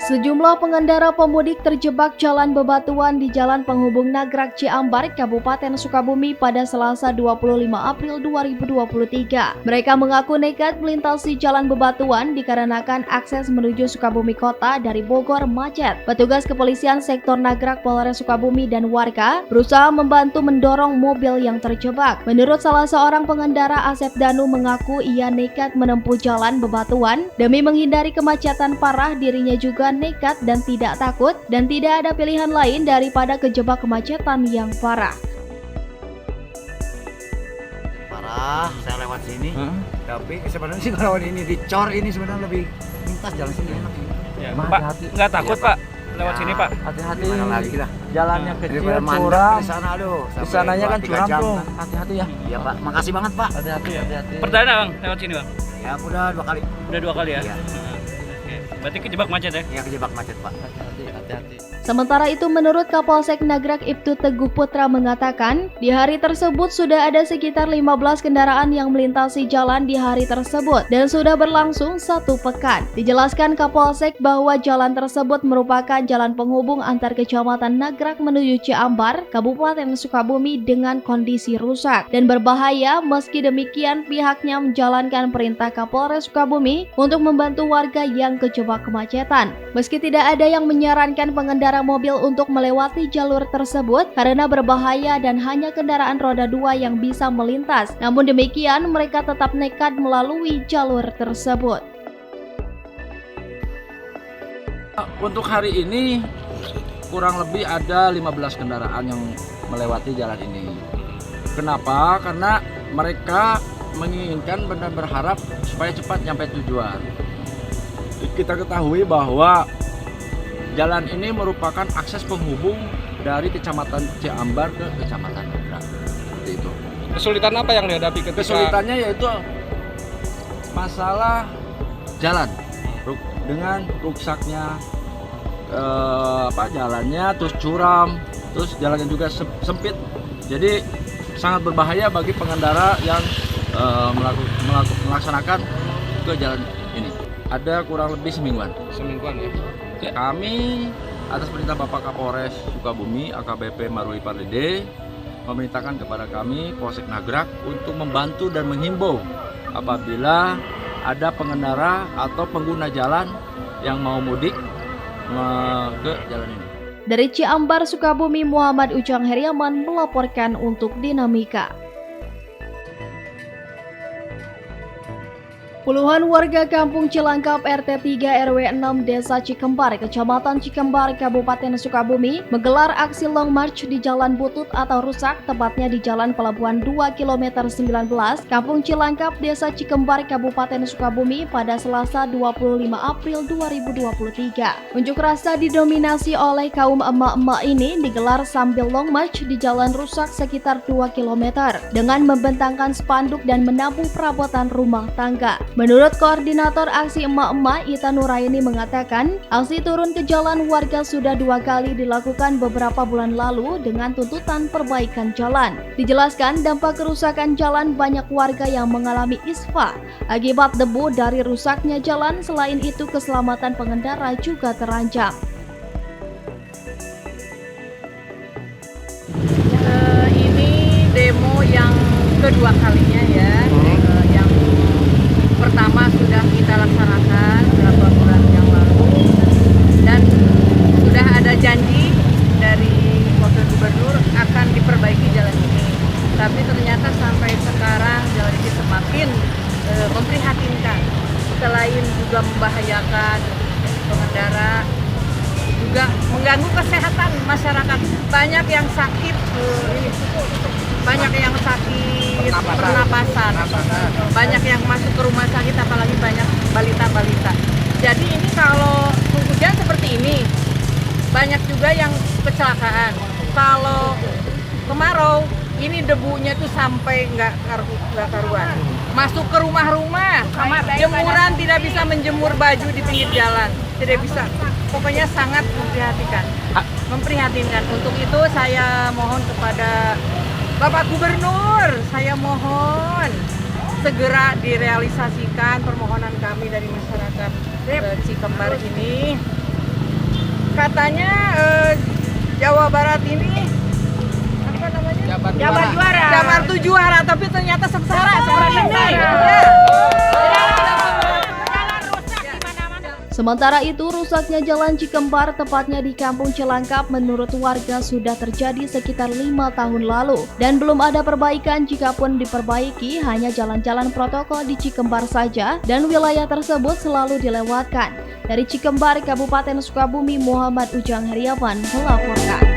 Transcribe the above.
Sejumlah pengendara pemudik terjebak jalan bebatuan di Jalan Penghubung Nagrag Ciambar, Kabupaten Sukabumi pada Selasa 25 April 2023. Mereka mengaku nekat melintasi jalan bebatuan dikarenakan akses menuju Sukabumi Kota dari Bogor macet. Petugas kepolisian sektor Nagrag Polres Sukabumi dan warga berusaha membantu mendorong mobil yang terjebak. Menurut salah seorang pengendara, Asep Danu mengaku ia nekat menempuh jalan bebatuan demi menghindari kemacetan parah. Dirinya juga nekat dan tidak takut dan tidak ada pilihan lain daripada kejebak kemacetan yang parah. Parah, saya lewat sini. Tapi sebenarnya sih kalau ini dicor ini sebenarnya lebih lintas jalan sini enak. Ya, Pak, hati-hati. Nggak takut Pak lewat sini Pak? Hati-hati. Gimana lagi lah. Jalannya kecil, Curam. curam. Di sana aduh. Di sananya kan 3 curam jam tuh. kan. Hati-hati ya. Iya Pak, makasih banget Pak. Hati-hati, hati-hati. Perdana Bang lewat sini Bang? Ya udah 2 kali. Udah 2 kali ya? Iya. Oke. Berarti kejebak macet ya? Iya kejebak macet Pak. Hati-hati, hati-hati. Sementara itu, menurut Kapolsek Nagrag Ibtu Teguh Putra mengatakan, di hari tersebut sudah ada sekitar 15 kendaraan yang melintasi jalan di hari tersebut dan sudah berlangsung 1 pekan. Dijelaskan Kapolsek bahwa jalan tersebut merupakan jalan penghubung antar kecamatan Nagrag menuju Ciambar, Kabupaten Sukabumi dengan kondisi rusak dan berbahaya. Meski demikian, pihaknya menjalankan perintah Kapolres Sukabumi untuk membantu warga yang kejebak kemacetan. Meski tidak ada yang menyarankan pengendara mobil untuk melewati jalur tersebut karena berbahaya dan hanya kendaraan roda 2 yang bisa melintas. Namun demikian, mereka tetap nekat melalui jalur tersebut. Untuk hari ini kurang lebih ada 15 kendaraan yang melewati jalan ini. Kenapa? Karena mereka menginginkan dan berharap supaya cepat nyampe tujuan. Kita ketahui bahwa jalan ini merupakan akses penghubung dari Kecamatan Ciambar ke Kecamatan Nagrag. Seperti itu. Kesulitan apa yang dihadapi ketika? Kesulitannya yaitu masalah jalan dengan rusaknya jalannya, terus curam, terus jalannya juga sempit. Jadi sangat berbahaya bagi pengendara yang melaksanakan ke jalan ini. Ada kurang lebih semingguan ya. Kami atas perintah Bapak Kapolres Sukabumi AKBP Maruli Pardede memerintahkan kepada kami Polsek Nagrag untuk membantu dan menghimbau apabila ada pengendara atau pengguna jalan yang mau mudik ke jalan ini. Dari Ciambar, Sukabumi, Muhammad Ujang Heriaman melaporkan untuk Dinamika. Puluhan warga Kampung Cilangkap RT 3 RW 6 Desa Cikembar, Kecamatan Cikembar, Kabupaten Sukabumi menggelar aksi long march di Jalan Butut atau rusak, tepatnya di Jalan Pelabuhan 2 km 19, Kampung Cilangkap, Desa Cikembar, Kabupaten Sukabumi pada Selasa 25 April 2023. Unjuk rasa didominasi oleh kaum emak-emak ini digelar sambil long march di jalan rusak sekitar 2 km dengan membentangkan spanduk dan menabuh perabotan rumah tangga. Menurut Koordinator Aksi Emak-Emak Ita Nuraini mengatakan, aksi turun ke jalan warga sudah 2 kali dilakukan beberapa bulan lalu dengan tuntutan perbaikan jalan. Dijelaskan dampak kerusakan jalan banyak warga yang mengalami ispa akibat debu dari rusaknya jalan. Selain itu, keselamatan pengendara juga terancam. Ini demo yang kedua kalinya ya. Pertama sudah kita laksanakan beberapa bulan yang lalu dan sudah ada janji dari Wakil Gubernur akan diperbaiki jalan ini. Tapi ternyata sampai sekarang jalan ini semakin memprihatinkan. Selain juga membahayakan pengendara, juga mengganggu kesehatan masyarakat. Banyak yang sakit pernapasan, banyak yang masuk ke rumah sakit, apalagi banyak balita-balita. Jadi ini kalau hujan seperti ini, banyak juga yang kecelakaan. Kalau kemarau, ini debunya tuh sampai nggak karuan. Masuk ke rumah-rumah, jemuran tidak bisa menjemur baju di pinggir jalan, tidak bisa. Pokoknya sangat memprihatinkan. Untuk itu saya mohon kepada Bapak Gubernur, saya mohon segera direalisasikan permohonan kami dari masyarakat Cikembar ini Katanya Jawa Barat ini apa namanya? Jabar tuh juara, tapi ternyata sengsara seperti ini. Sementara itu, rusaknya Jalan Cikembar tepatnya di Kampung Cilangkap menurut warga sudah terjadi sekitar 5 tahun lalu dan belum ada perbaikan. Jikapun diperbaiki, hanya jalan-jalan protokol di Cikembar saja dan wilayah tersebut selalu dilewatkan. Dari Cikembar, Kabupaten Sukabumi, Muhammad Ujang Heriawan melaporkan.